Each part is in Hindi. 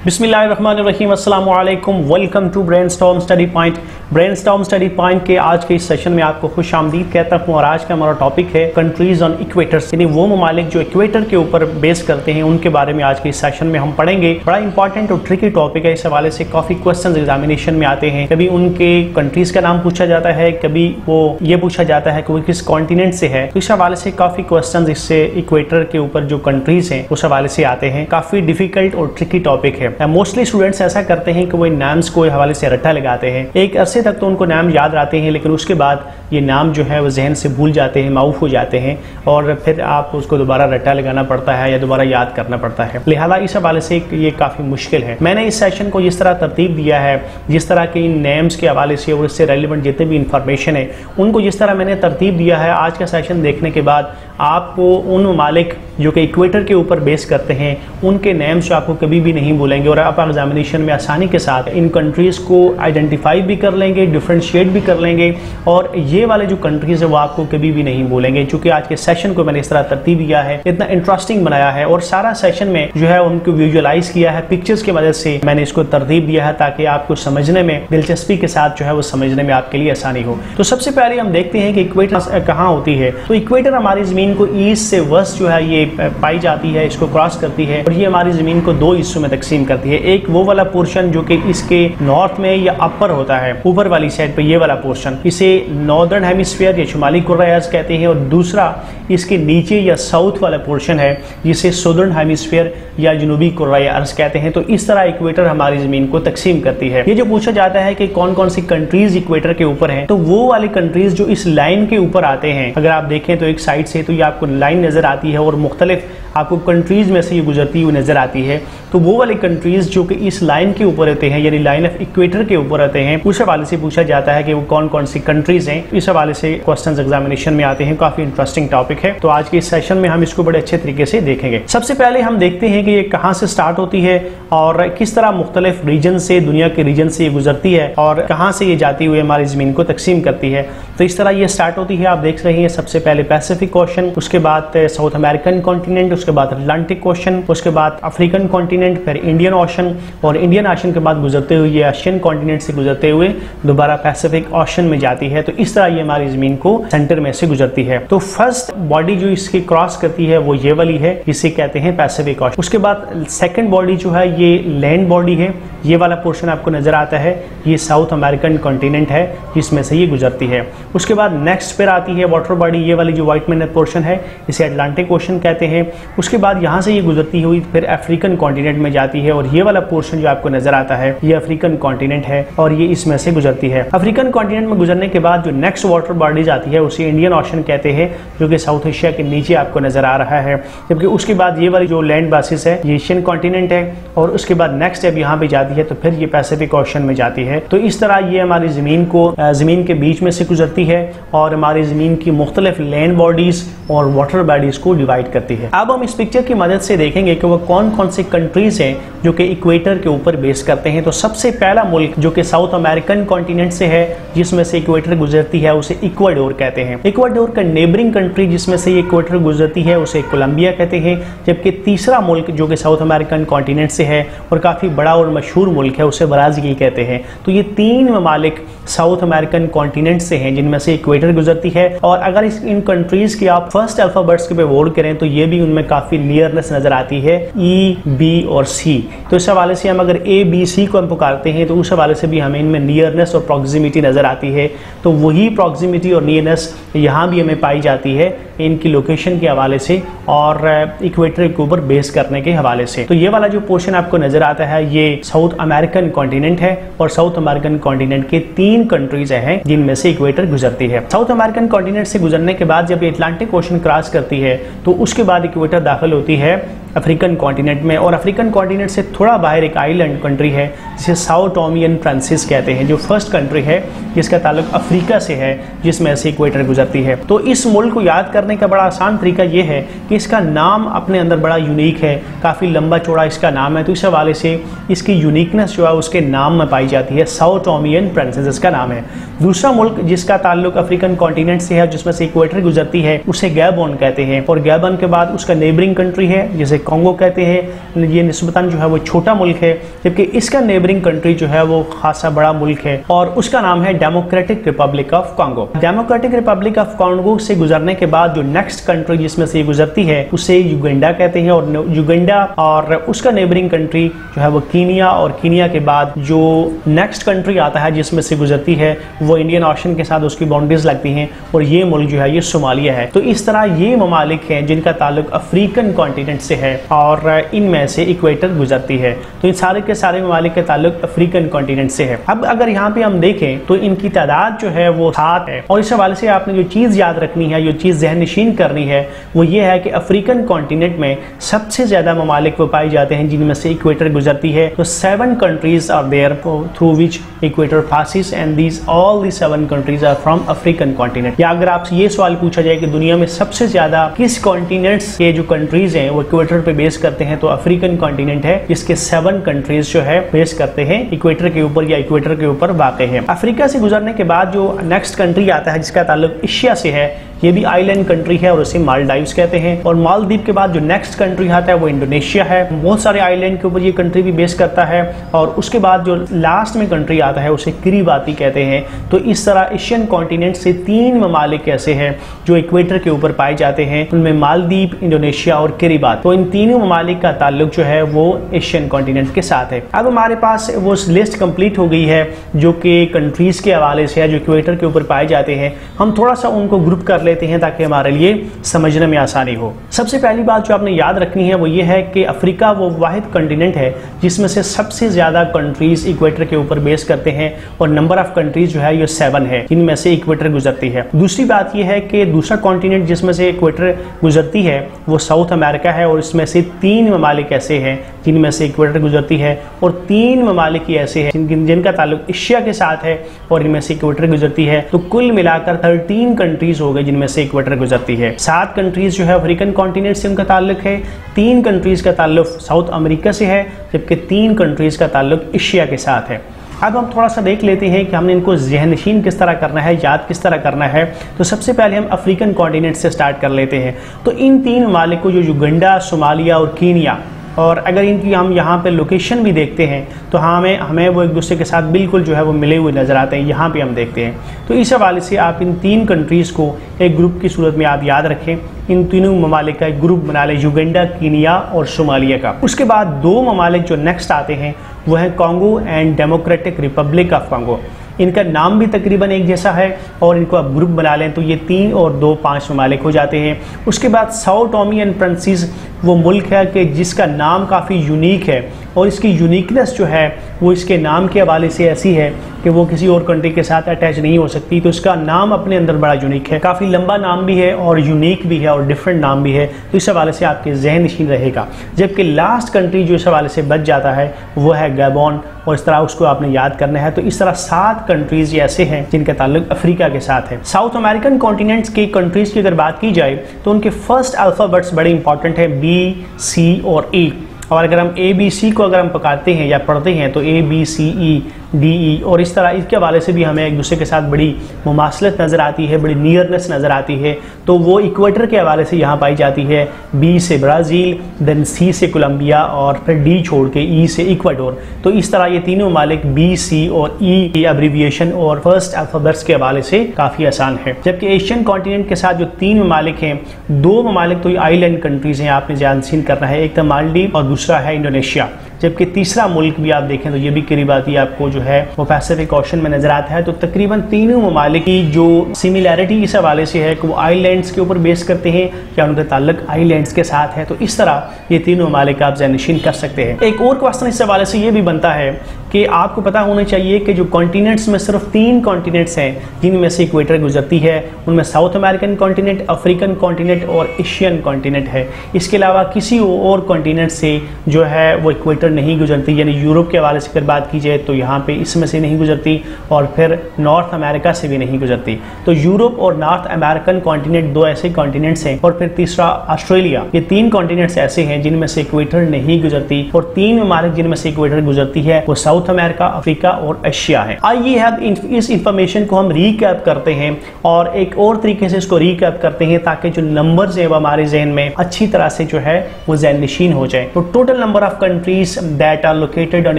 बिस्मिल्लाहिर्रहमानिर्रहीम, अस्सलामु अलैकुम, welcome to brainstorm study point. Brainstorm study point के आज के इस सेशन में आपको खुश आमदीद कहता हूँ। और आज का हमारा टॉपिक है कंट्रीज ऑन इक्वेटर्स, यानी वो ममालिक जो इक्वेटर के ऊपर बेस करते हैं, उनके बारे में आज के इस सेशन में हम पढ़ेंगे। बड़ा इंपॉर्टेंट और ट्रिकी टॉपिक है। इस हवाले से काफ़ी क्वेश्चन एग्जामिनेशन में आते हैं। कभी उनके कंट्रीज का नाम पूछा जाता है, कभी वो ये पूछा जाता है कि वो किस कॉन्टिनेंट से है। तो इस हवाले से काफ़ी क्वेश्चन इससे इक्वेटर के ऊपर जो कंट्रीज हैं उस हवाले से आते हैं। काफ़ी डिफिकल्ट और ट्रिकी टॉपिक है। मोस्टली स्टूडेंट्स ऐसा करते हैं कि वो इन नाम्स को हवाले से रट्टा लगाते हैं। एक अरसे तक तो उनको नाम याद रहते हैं, लेकिन उसके बाद ये नाम जो है वो जहन से भूल जाते हैं, माऊफ हो जाते हैं, और फिर आप उसको दोबारा रट्टा लगाना पड़ता है या दोबारा याद करना पड़ता है। लिहाजा इस हवाले से ये काफ़ी मुश्किल है। मैंने इस सेशन को जिस तरह तरतीब दिया है, जिस तरह के इन नेम्स के हवाले से और इससे रेलिवेंट जितने भी इंफॉर्मेशन है उनको जिस तरह मैंने तरतीब दिया है, आज का सेशन देखने के बाद आपको उन ममालिक जो कि इक्वेटर के ऊपर बेस करते हैं उनके नेम्स आपको कभी भी नहीं भूलेंगे, और आप एग्जामिनेशन में आसानी के साथ इन कंट्रीज़ को आइडेंटिफाई भी कर लेंगे, डिफ्रेंशिएट भी कर लेंगे, और ये वाले जो कंट्रीज़ है वो आपको कभी भी नहीं भूलेंगे। चूँकि आज के सेशन को मैंने इस तरह तरतीब दिया है, इतना इंटरेस्टिंग बनाया है, और सारा सेशन में जो है उनको विजुअलाइज किया है, पिक्चर्स की मदद से मैंने इसको तरतीब दिया है ताकि आपको समझने में दिलचस्पी के साथ जो है वो समझने में आपके लिए आसानी हो। तो सबसे पहले हम देखते हैं कि इक्वेटर कहाँ होती है। तो इक्वेटर हमारी ज़मीन को ईस्ट से वेस्ट जो है ये पाई जाती है, इसको क्रॉस करती है, और ये हमारी ज़मीन को दो हिस्सों में तकसीम करती है। एक वो वाला पोर्शन जो कि इसके नॉर्थ में या अपर होता है, ऊपर वाली साइड पे ये वाला पोर्शन, इसे नॉर्दर्न हेमिस्फीयर या शुमाली कुर्रा अर्ज़ कहते हैं, और दूसरा इसके नीचे या साउथ वाला पोर्शन है जिसे सदर्न हेमिस्फीयर या जनूबी कुर्रा अर्ज़ कहते हैं। तो इस तरह इक्वेटर हमारी ज़मीन को तकसीम करती है। ये जो पूछा जाता है कि कौन कौन सी कंट्रीज इक्वेटर के ऊपर हैं, तो वो वाली कंट्रीज जो इस लाइन के ऊपर आते हैं, अगर आप देखें तो एक साइड से तो ये आपको लाइन नज़र आती है और मुख्तलिफ आपको कंट्रीज में से ये गुजरती हुई नजर आती है। तो वो वाली कंट्रीज जो कि इस लाइन के ऊपर रहते हैं, यानी लाइन ऑफ इक्वेटर के ऊपर रहते हैं, उस हवाले से पूछा जाता है कि वो कौन कौन सी कंट्रीज हैं। इस हवाले से क्वेश्चंस एग्जामिनेशन में आते हैं। काफी इंटरेस्टिंग टॉपिक है, तो आज के इस सेशन में हम इसको बड़े अच्छे तरीके से देखेंगे। सबसे पहले हम देखते हैं कि ये कहाँ से स्टार्ट होती है और किस तरह मुख्तलिफ रीजन से, दुनिया के रीजन से ये गुजरती है, और कहाँ से ये जाती हुई हमारी जमीन को तकसीम करती है। तो इस तरह ये स्टार्ट होती है। आप देख रहे हैं सबसे पहले पैसिफिक ओशन, उसके बाद साउथ अमेरिकन कॉन्टिनेंट, उसके बाद अटलांटिक ओशन, उसके बाद अफ्रीकन कॉन्टिनेंट, फिर इंडियन ओशन, और इंडियन ओशन के बाद गुजरते हुए ये एशियन कॉन्टिनेंट से गुजरते हुए दोबारा पैसिफिक ओशन में जाती है। तो इस तरह ये हमारी जमीन को सेंटर में से गुजरती है। तो फर्स्ट बॉडी जो इसकी क्रॉस करती है वो ये वाली है, जिसे कहते हैं पैसिफिक ओशन। उसके बाद सेकंड बॉडी जो है ये लैंड बॉडी है। ये वाला पोर्शन आपको नजर आता है, ये साउथ अमेरिकन कॉन्टिनेंट है जिसमें से ये गुजरती है। उसके बाद नेक्स्ट पर आती है वाटर बॉडी, ये वाली जो व्हाइट मैन पोर्शन है इसे अटलांटिक ओशन कहते हैं। उसके बाद यहाँ से ये गुजरती हुई फिर अफ्रीकन कॉन्टिनेंट में जाती है, और ये वाला पोर्शन जो आपको नजर आता है ये अफ्रीकन कॉन्टिनेंट है और ये इसमें से गुजरती है। अफ्रीकन कॉन्टिनेंट में गुजरने के बाद जो नेक्स्ट वाटर बॉडी जाती है उसे इंडियन ओशन कहते हैं, जो कि साउथ एशिया के नीचे आपको नजर आ रहा है। जबकि उसके बाद ये वाली जो लैंड बेसिस है ये एशियन कॉन्टिनेंट है, और उसके बाद नेक्स्ट जब यहाँ पे जाती है तो फिर ये पैसिफिक ओशन में जाती है। तो इस तरह ये हमारी जमीन के बीच में से गुजरती है और हमारी जमीन की मुख्तलिफ लैंड बॉडीज और वाटर बॉडीज को डिवाइड करती है। अब हम इस पिक्चर की मदद से देखेंगे कि वो कौन कौन से कंट्रीज हैं जो कि इक्वेटर के ऊपर बेस करते हैं। तो सबसे पहला मुल्क जो कि साउथ अमेरिकन कॉन्टिनेंट से है जिसमें से इक्वेटर गुजरती है उसे इक्वाडोर कहते हैं। इक्वाडोर का नेबरिंग कंट्री जिसमें से इक्वेटर गुजरती है उसे कोलंबिया कहते हैं। जबकि तीसरा मुल्क जो कि साउथ अमेरिकन कॉन्टिनेंट से है और काफ़ी बड़ा और मशहूर मुल्क है उसे ब्राज़ील कहते हैं। तो ये तीन ममालिक साउथ अमेरिकन कॉन्टिनेंट से हैं जिनमें से इक्वेटर गुजरती है। और अगर इन कंट्रीज की आप फर्स्ट अल्फाबेट्स के पे वर्ड करें तो ये भी उनमें काफ़ी नियरनेस नजर आती है, ई, बी और सी। तो इस हवाले से हम अगर ए, बी, सी को हम पुकारते हैं तो उस हवाले से भी हमें इनमें नियरनेस और प्रॉक्सिमिटी नजर आती है। तो वही प्रॉक्सिमिटी और नियरनेस यहाँ भी हमें पाई जाती है इनकी लोकेशन के हवाले से और इक्वेटर के ऊपर बेस करने के हवाले से। तो ये वाला जो पोर्शन आपको नजर आता है ये साउथ अमेरिकन कॉन्टिनेंट है, और साउथ अमेरिकन कॉन्टिनेंट के तीन कंट्रीज हैं जिनमें से इक्वेटर गुजरती है। साउथ अमेरिकन कॉन्टिनेंट से गुजरने के बाद जब ये अटलांटिक ओशन क्रॉस करती है तो उसके बाद इक्वेटर दाखिल होती है अफ्रीकन कॉन्टिनेंट में, और अफ्रीकन कॉन्टिनेंट से थोड़ा बाहर एक आइलैंड कंट्री है जिसे साओ टोमी एंड फ्रांसिस कहते हैं, जो फर्स्ट कंट्री है जिसका ताल्लुक अफ्रीका से है जिसमें से इक्वेटर गुजरती है। तो इस मुल्क को याद करने का बड़ा आसान तरीका यह है कि इसका नाम अपने अंदर बड़ा यूनिक है, काफ़ी लंबा चौड़ा इसका नाम है। तो इस हवाले से इसकी यूनिकनेस जो है उसके नाम में पाई जाती है, साओ टोमी एंड फ्रांसिस इसका नाम है। दूसरा मुल्क जिसका ताल्लुक अफ्रीकन कॉन्टिनेंट से है जिसमें से इक्वेटर गुजरती है उसे गैबोन कहते हैं, और गैबोन के बाद उसका नेबरिंग कंट्री है जिसे कॉन्गो कहते हैं। ये निस्बतन जो है वो छोटा मुल्क है, जबकि इसका नेबरिंग कंट्री जो है वो खासा बड़ा मुल्क है और उसका नाम है democratic Republic of Congo. Democratic Republic of Congo से गुजरने के बाद जो नेक्स्ट कंट्री जिसमें से गुजरती है उसे युगांडा कहते हैं, और युगांडा और उसका नेबरिंग कंट्री जो है वो कीनिया, और कीनिया के बाद जो नेक्स्ट कंट्री आता है जिसमें से गुजरती है वो इंडियन ओशन के साथ उसकी बाउंड्रीज लगती हैं, और ये मुल्क जो है ये सोमालिया है। तो इस तरह ये ममालिक हैं जिनका ताल्लुक अफ्रीकन कॉन्टिनेंट से है और इनमें से इक्वेटर गुजरती है। तो इन सारे के सारे ममालिक का ताल्लुक अफ्रीकन कॉन्टिनेंट से है। अब अगर यहाँ पे हम देखें तो इनकी तादाद जो है वो 7 है, और इस हवाले से आपने जो चीज़ याद रखनी है, जो चीज़ जहननशीन करनी है वो ये है कि अफ्रीकन कॉन्टिनेंट में सबसे ज़्यादा ममालिक वो पाए जाते हैं जिनमें से इक्वेटर गुजरती है। तो 7 countries are there through which equator passes, and these all the 7 countries are from African continent. या अगर आपसे ये सवाल पूछा जाए कि दुनिया में सबसे ज्यादा किस कॉन्टिनेंट्स के जो कंट्रीज हैं वो इक्वेटर पे बेस करते हैं, तो अफ्रीकन कॉन्टिनेंट है, जिसके 7 कंट्रीज जो है बेस करते हैं इक्वेटर के ऊपर या इक्वेटर के ऊपर वाक़ई है। अफ्रीका से गुजरने के बाद जो नेक्स्ट कंट्री आता है जिसका ताल्लुक एशिया से है, ये भी आइलैंड कंट्री है और उसे मालदीव्स कहते हैं। और मालदीव के बाद जो नेक्स्ट कंट्री आता है वो इंडोनेशिया है। बहुत सारे आइलैंड के ऊपर ये कंट्री भी बेस करता है। और उसके बाद जो लास्ट में कंट्री आता है उसे किरिबाती कहते हैं। तो इस तरह एशियन कॉन्टिनेंट से 3 ममालिक ऐसे हैं जो इक्वेटर के ऊपर पाए जाते हैं, उनमें मालदीव, इंडोनेशिया और किरिबात। तो इन तीनों ममालिक का ताल्लुक जो है वो एशियन कॉन्टिनेंट के साथ है। अब हमारे पास वो लिस्ट कंप्लीट हो गई है जो कि कंट्रीज के हवाले से है जो इक्वेटर के ऊपर पाए जाते हैं। हम थोड़ा सा उनको ग्रुप कर लेते हैं ताकि हमारे लिए समझने में आसानी हो। सबसे पहली बात जो आपने याद रखनी है वो ये है कि अफ्रीका वो वाहिद कॉन्टिनेंट है जिसमें से सबसे ज्यादा कंट्रीज इक्वेटर के ऊपर बेस करते हैं, और नंबर ऑफ कंट्रीज जो है ये 7 है जिनमें से इक्वेटर गुजरती है। दूसरी बात ये है कि दूसरा कॉन्टिनेंट जिसमें से इक्वेटर गुजरती है वो साउथ अमेरिका है, और इसमें से 3 ममालिक ऐसे हैं जिनमें से इक्वेटर गुजरती है, और 3 ममालिक ही ऐसे हैं जिनका ताल्लुक एशिया के साथ है और इनमें से इक्वेटर गुजरती है। तो कुल मिलाकर 13 कंट्रीज हो गए जिनमें से इक्वेटर गुजरती है। 7 कंट्रीज जो है अफ्रीकन कॉन्टिनेंट से उनका ताल्लुक है, 3 कंट्रीज का ताल्लुक साउथ अमेरिका से है, जबकि 3 कंट्रीज का ताल्लुक एशिया के साथ है। अब हम थोड़ा सा देख लेते हैं कि हमने इनको ज़हननशीन किस तरह करना है, याद किस तरह करना है। तो सबसे पहले हम अफ्रीकन कॉन्टिनेंट से स्टार्ट कर लेते हैं। तो इन 3 ममालिक को जो युगांडा, सोमालिया और कीनिया, और अगर इनकी हम यहाँ पे लोकेशन भी देखते हैं तो हमें वो एक दूसरे के साथ बिल्कुल जो है वो मिले हुए नज़र आते हैं। यहाँ पे हम देखते हैं। तो इस हवाले से आप इन 3 कंट्रीज़ को एक ग्रुप की सूरत में आप याद रखें। इन तीनों ममालिक का एक ग्रुप बना लें, युगांडा, कीनिया और सोमालिया का। उसके बाद 2 ममालिक जो नेक्स्ट आते हैं वो है Congo and democratic Republic of Congo. इनका नाम भी तकरीबन एक जैसा है, और इनको आप ग्रुप बना लें तो ये 3 और 2 5 ममालिक हो जाते हैं। उसके बाद साओ टोमी एंड प्रिंसिप वो मुल्क है कि जिसका नाम काफ़ी यूनिक है, और इसकी यूनिकनेस जो है वो इसके नाम के हवाले से ऐसी है कि वो किसी और कंट्री के साथ अटैच नहीं हो सकती। तो इसका नाम अपने अंदर बड़ा यूनिक है, काफ़ी लंबा नाम भी है और यूनिक भी है और डिफरेंट नाम भी है। तो इस हवाले से आपके जहन नशीन रहेगा। जबकि लास्ट कंट्री जो इस हवाले से बच जाता है वो है गैबोन, और इस तरह उसको आपने याद करना है। तो इस तरह 7 कंट्रीज ऐसे हैं जिनका ताल्लुक अफ्रीका के साथ है। साउथ अमेरिकन कॉन्टिनेंट्स के कंट्रीज की अगर बात की जाए तो उनके फर्स्ट अल्फ़ाबेट्स बड़े इंपॉर्टेंट है, B, C और E। और अगर हम ABC को अगर हम पकाते हैं या पढ़ते हैं तो ABCE और इस तरह इसके हवाले से भी हमें एक दूसरे के साथ बड़ी मुमासलत नज़र आती है, बड़ी नियरनेस नज़र आती है। तो वो इक्वेटर के हवाले से यहाँ पाई जाती है। B से ब्राज़ील, देन C से कोलंबिया, और फिर D छोड़ के E से इक्वाडोर। तो इस तरह ये तीनों ममालिक B, C और E की एब्रीविएशन और फर्स्ट अल्फ़ाबेट्स के हवाले से काफ़ी आसान है। जबकि एशियन कॉन्टिनेंट के साथ जो 3 ममालिक हैं, 2 ममालिक तो ये आइलैंड कंट्रीज़ हैं, आपने जानसीन करना है, एक तो मालदीव और दूसरा है इंडोनेशिया। जबकि तीसरा मुल्क भी आप देखें तो ये भी किरिबाती आपको जो है वो पैसिफिक ओशन में नजर आता है। तो तकरीबन तीनों ममालिक की जो सिमिलैरिटी इस हवाले से है कि वो आइलैंड्स के ऊपर बेस करते हैं या उनका ताल्लुक आइलैंड्स के साथ है। तो इस तरह ये तीनों ममालिक आप ज़हननशीन कर सकते हैं। एक और क्वेश्चन इस हवाले से ये भी बनता है कि आपको पता होना चाहिए कि जो कॉन्टिनेंट्स में सिर्फ 3 कॉन्टिनेंट्स हैं जिनमें से इक्वेटर गुजरती है, उनमें south American continent, African continent और एशियन कॉन्टिनेंट है। इसके अलावा किसी और कॉन्टिनेंट से जो है वो इक्वेटर नहीं गुजरती। यानी यूरोप के हवाले से अगर बात की जाए तो यहाँ पे इसमें से नहीं गुजरती, और फिर नॉर्थ अमेरिका से भी नहीं गुजरती। तो यूरोप और नॉर्थ अमेरिकन कॉन्टिनेंट 2 ऐसे कॉन्टिनेंट्स हैं, और फिर तीसरा ऑस्ट्रेलिया। ये 3 कॉन्टिनेंट्स ऐसे हैं जिनमें से इक्वेटर नहीं गुजरती, और 3 ममालिक जिनमें से इक्वेटर गुजरती है वो साउथ साउथ अमेरिका, अफ्रीका और एशिया है। आइए अब इस इंफॉर्मेशन को हम रिकैप करते हैं और एक और तरीके से इसको रिकैप करते हैं ताकि जो नंबर्स है वो हमारे जहन में अच्छी तरह से जो है वो ज़हननशीन हो जाए। तो total number of countries that are located on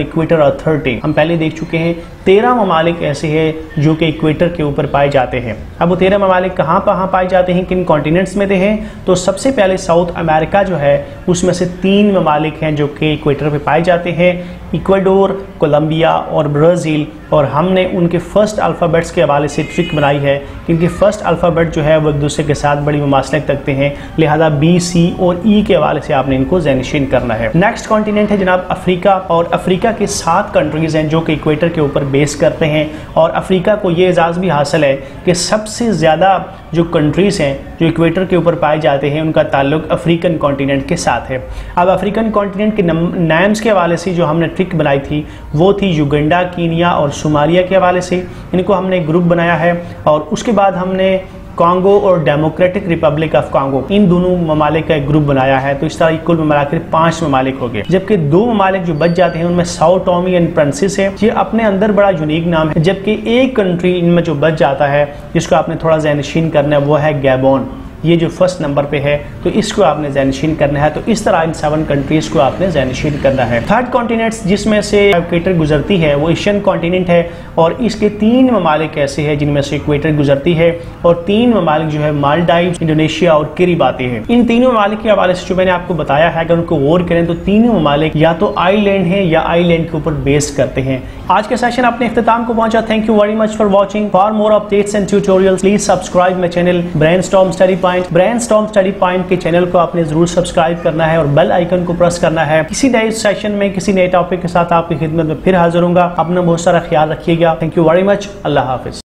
equator are 30। हम पहले देख चुके हैं 13 ममालिक ऐसे हैं जो कि इक्वेटर के ऊपर पाए जाते हैं। अब वो 13 ममालिक कहाँ पाए जाते हैं, किन कॉन्टिनेंट्स में हैं? तो सबसे पहले साउथ अमेरिका जो है उसमें से 3 ममालिक हैं जो कि इक्वेटर पे पाए जाते हैं, इक्वाडोर, कोलंबिया और ब्राज़ील। और हमने उनके फर्स्ट अल्फ़ाबेट्स के हवाले से ट्रिक बनाई है क्योंकि फर्स्ट अल्फ़ाबेट जो है वो एक दूसरे के साथ बड़ी मुमासलत रखते हैं, लिहाजा बी, सी और ई के हवाले से आपने इनको ज़हनशीन करना है। नेक्स्ट कॉन्टिनेंट है जनाब अफ्रीका, और अफ्रीका के 7 कंट्रीज़ हैं जो कि इक्वेटर के ऊपर बेस करते हैं। और अफ्रीका को ये एजाज़ भी हासिल है कि सबसे ज़्यादा जो कंट्रीज़ हैं जो इक्वेटर के ऊपर पाए जाते हैं उनका ताल्लुक अफ्रीकन कॉन्टिनेंट के साथ है। अब अफ्रीकन कॉन्टिनेंट के नाम्स के हवाले से जो हमने ट्रिक बनाई थी वो थी युगांडा, कीनिया और सोमालिया के हवाले से। इनको हमने ग्रुप बनाया है और उसके बाद हमने कॉन्गो और डेमोक्रेटिक रिपब्लिक ऑफ कॉन्गो, इन दोनों ममालिक का एक ग्रुप बनाया है। तो इस तरह कुल मिलाकर 5 ममालिक हो गए, जबकि 2 ममालिक जो बच जाते हैं उनमें साओ टोमी एंड प्रिंसिस है। ये अपने अंदर बड़ा यूनिक नाम है। जबकि एक कंट्री इनमें जो बच जाता है जिसको आपने थोड़ा ज़हनशीन करना है वो है गैबोन। ये जो फर्स्ट नंबर पे है तो इसको आपने ज़हनशीन करना है। तो इस तरह इन 7 कंट्रीज़ को आपने ज़हनशीन करना है। थर्ड कॉन्टिनेंट्स जिसमें से इक्वेटर गुजरती है वो एशियन कॉन्टिनेंट है और इसके 3 ममालिक ऐसे हैं जिनमें से इक्वेटर गुजरती है और 3 ममालिक जो है मालदीव्स, इंडोनेशिया और किरिबाती है। इन तीनों ममालिक के हवाले से जो मैंने आपको बताया है, अगर उनको गौर करें तो तीनों ममालिक या तो आईलैंड है या आईलैंड के ऊपर बेस करते हैं। आज का सेशन अपने इख्तिताम को पहुंचा। Thank you very much for watching. For more updates and tutorials please subscribe my channel brainstorm study point. Brainstorm study point के चैनल को आपने जरूर सब्सक्राइब करना है और बेल आइकन को प्रेस करना है। किसी नए सेशन में किसी नए टॉपिक के साथ आपकी खिदमत में फिर हाजिर होऊंगा। अपना बहुत सारा ख्याल रखिएगा। Thank you very much. Allah Hafiz.